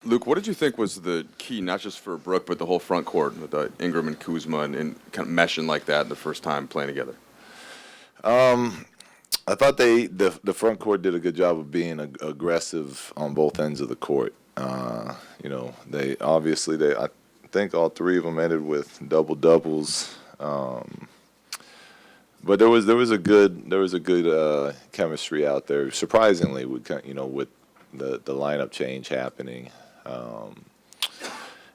Luke, what did you think was the key, not just for Brook, but the whole front court with Ingram and Kuzma and kind of meshing like that the first time playing together? I thought the front court did a good job of being aggressive on both ends of the court. They obviously I think all three of them ended with double doubles. But there was a good chemistry out there. Surprisingly, with the lineup change happening,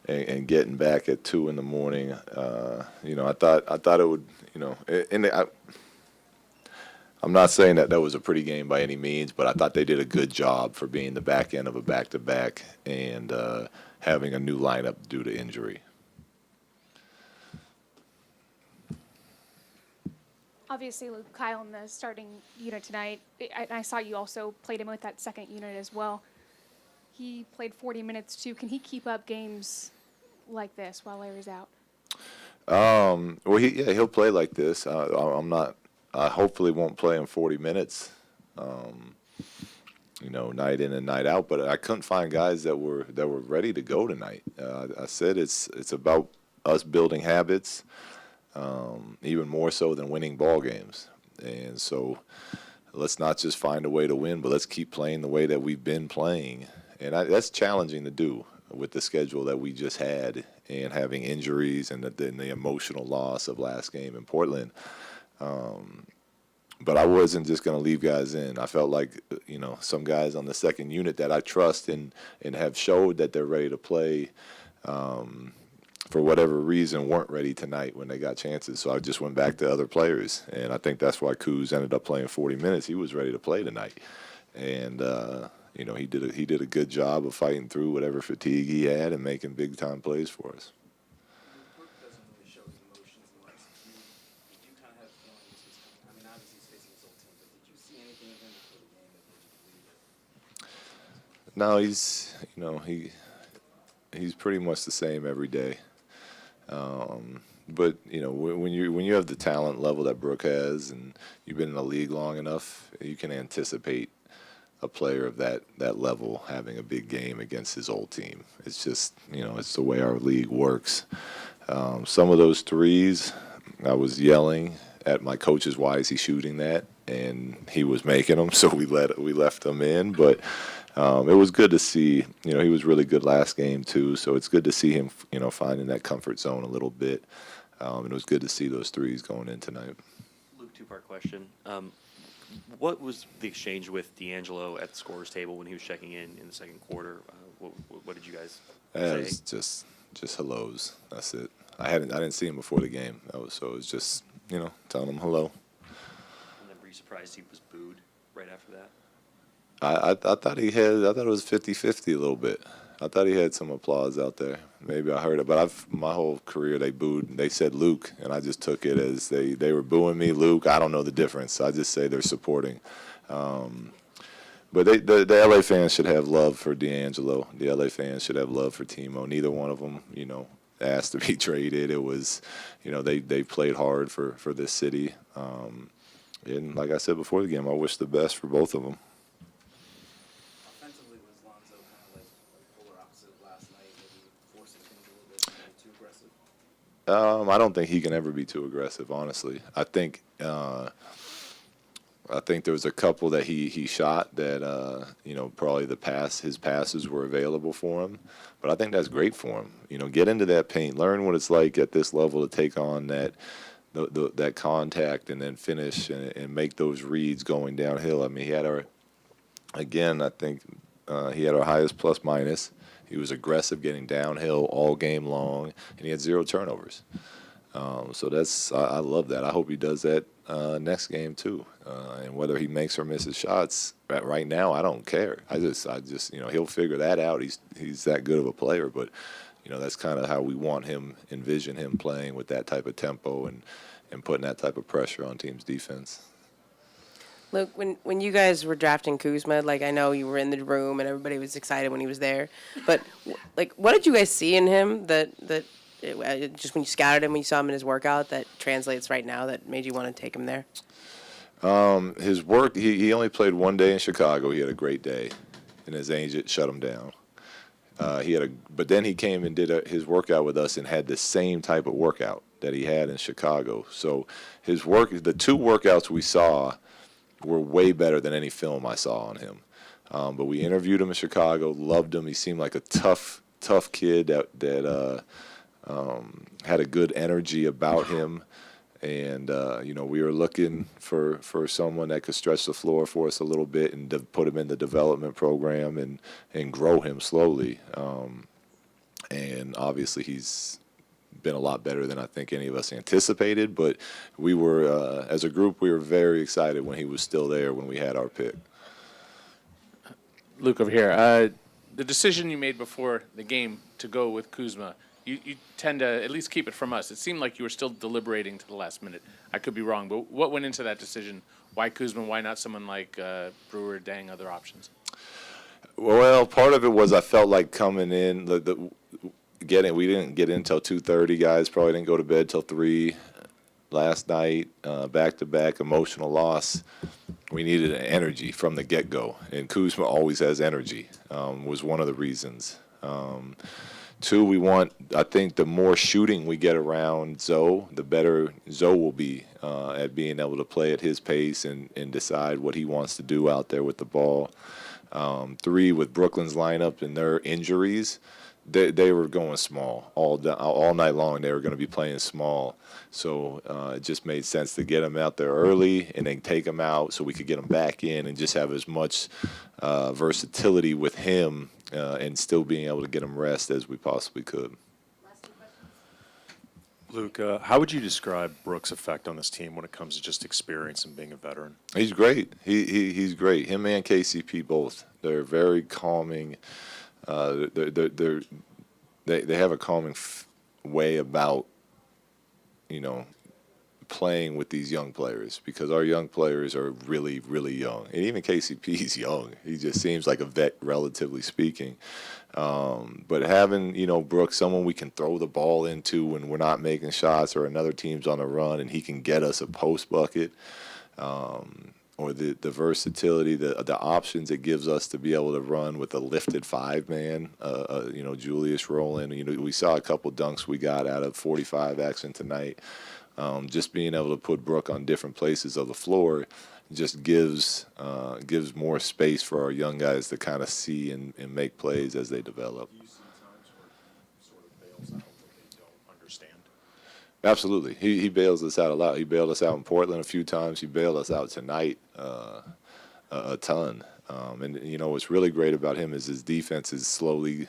and getting back at 2 in the morning. I thought it would. I'm not saying that was a pretty game by any means, but I thought they did a good job for being the back end of a back-to-back and having a new lineup due to injury. Obviously, Luke, Kyle in the starting unit tonight. I saw you also played him with that second unit as well. He played 40 minutes too. Can he keep up games like this while Larry's out? Well, he'll play like this. I'm not. I hopefully won't play him 40 minutes, night in and night out. But I couldn't find guys that were ready to go tonight. I said it's about us building habits, even more so than winning ball games. And so let's not just find a way to win, but let's keep playing the way that we've been playing. And that's challenging to do with the schedule that we just had and having injuries and the emotional loss of last game in Portland. But I wasn't just going to leave guys in. I felt like, some guys on the second unit that I trust and have showed that they're ready to play, for whatever reason, weren't ready tonight when they got chances. So I just went back to other players. And I think that's why Kuz ended up playing 40 minutes. He was ready to play tonight. And, he did a good job of fighting through whatever fatigue he had and making big-time plays for us. No, he's pretty much the same every day. But when you have the talent level that Brook has, and you've been in the league long enough, you can anticipate a player of that level having a big game against his old team. It's just it's the way our league works. Some of those threes, I was yelling at my coaches, "Why is he shooting that?" And he was making them, so we left him in, but. It was good to see, he was really good last game too, so it's good to see him, finding that comfort zone a little bit. And it was good to see those threes going in tonight. Luke, two-part question. What was the exchange with D'Angelo at the scorer's table when he was checking in the second quarter? What did you guys say? It was just hellos. That's it. I didn't see him before the game. It was just, telling him hello. And then were you surprised he was booed right after that? I thought it was 50-50 a little bit. I thought he had some applause out there. Maybe I heard it, but my whole career they booed. They said Luke, and I just took it as they were booing me. Luke, I don't know the difference. I just say they're supporting. But the LA fans should have love for D'Angelo. The LA fans should have love for Timo. Neither one of them, asked to be traded. It was, they played hard for this city. And like I said before the game, I wish the best for both of them. I don't think he can ever be too aggressive, honestly. I think there was a couple that he shot that probably his passes were available for him, but I think that's great for him. Get into that paint, learn what it's like at this level to take on that contact and then finish and make those reads going downhill. I mean, he had our highest plus minus. He was aggressive getting downhill all game long, and he had 0 turnovers. So I love that. I hope he does that next game too. And whether he makes or misses shots, right now I don't care. I just he'll figure that out. He's that good of a player, but that's kind of how we envision him playing with that type of tempo and putting that type of pressure on teams' defense. Luke, when you guys were drafting Kuzma, I know you were in the room and everybody was excited when he was there, but what did you guys see in him that just when you scouted him, when you saw him in his workout, that translates right now that made you want to take him there? His work, he only played one day in Chicago. He had a great day, and his agent shut him down. But then he came and did his workout with us and had the same type of workout that he had in Chicago. So the 2 workouts we saw were way better than any film I saw on him. But we interviewed him in Chicago, loved him. He seemed like a tough kid that had a good energy about him. And, we were looking for someone that could stretch the floor for us a little bit and put him in the development program and grow him slowly. And obviously he's been a lot better than I think any of us anticipated. But we were, as a group, we were very excited when he was still there when we had our pick. Luke over here. The decision you made before the game to go with Kuzma, you tend to at least keep it from us. It seemed like you were still deliberating to the last minute. I could be wrong, but what went into that decision? Why Kuzma? Why not someone like Brewer, Dang, other options? Well, part of it was I felt like coming in, we didn't get in until 2:30. Guys probably didn't go to bed till 3 last night. Back-to-back emotional loss. We needed an energy from the get-go, and Kuzma always has energy. Was one of the reasons. 2, I think the more shooting we get around Zoe, the better Zoe will be at being able to play at his pace and decide what he wants to do out there with the ball. 3, with Brooklyn's lineup and their injuries, they were going small all night long. They were going to be playing small, so it just made sense to get them out there early and then take them out so we could get them back in and just have as much versatility with him and still being able to get him rest as we possibly could. Luke, how would you describe Brooks' effect on this team when it comes to just experience and being a veteran? He's great. He's great. Him and KCP both. They're very calming. They have a calming way about playing with these young players, because our young players are really, really young. And even KCP's young. He just seems like a vet, relatively speaking. But having, Brooks, someone we can throw the ball into when we're not making shots or another team's on a run and he can get us a post bucket, or the versatility, the options it gives us to be able to run with a lifted 5-man, Julius rolling. We saw a couple dunks we got out of 45 action tonight. Just being able to put Brooke on different places of the floor just gives more space for our young guys to kind of see and make plays as they develop. Do you see times where he sort of bails out what they don't understand? Absolutely. He bails us out a lot. He bailed us out in Portland a few times. He bailed us out tonight a ton. And what's really great about him is his defense is slowly,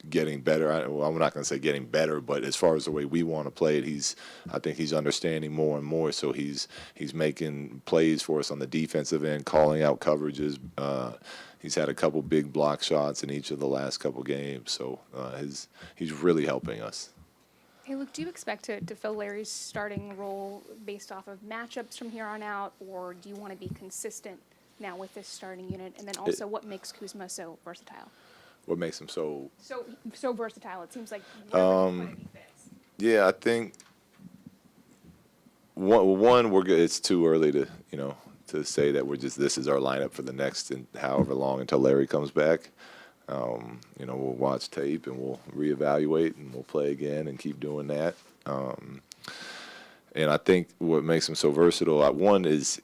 getting better. I'm not going to say getting better, but as far as the way we want to play it, I think he's understanding more and more. So he's making plays for us on the defensive end, calling out coverages. He's had a couple big block shots in each of the last couple games. So he's really helping us. Hey, Luke, do you expect to fill Larry's starting role based off of matchups from here on out, or do you want to be consistent now with this starting unit? And then also, what makes Kuzma so versatile? What makes him so versatile? It seems like wherever he fits. Yeah, I think one we're good. It's too early to say that this is our lineup for the next and however long until Larry comes back. We'll watch tape and we'll reevaluate and we'll play again and keep doing that. And I think what makes him so versatile, one is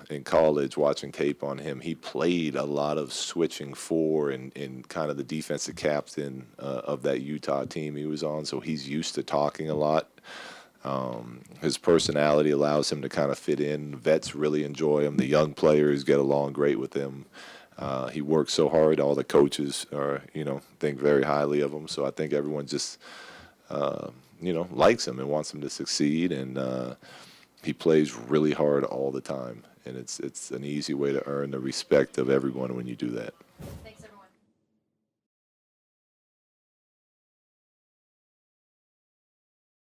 in college, watching tape on him, he played a lot of switching four and kind of the defensive captain of that Utah team he was on, so he's used to talking a lot. His personality allows him to kind of fit in. Vets really enjoy him. The young players get along great with him. He works so hard. All the coaches think very highly of him. So I think everyone just, likes him and wants him to succeed. And he plays really hard all the time. And it's an easy way to earn the respect of everyone when you do that. Thanks.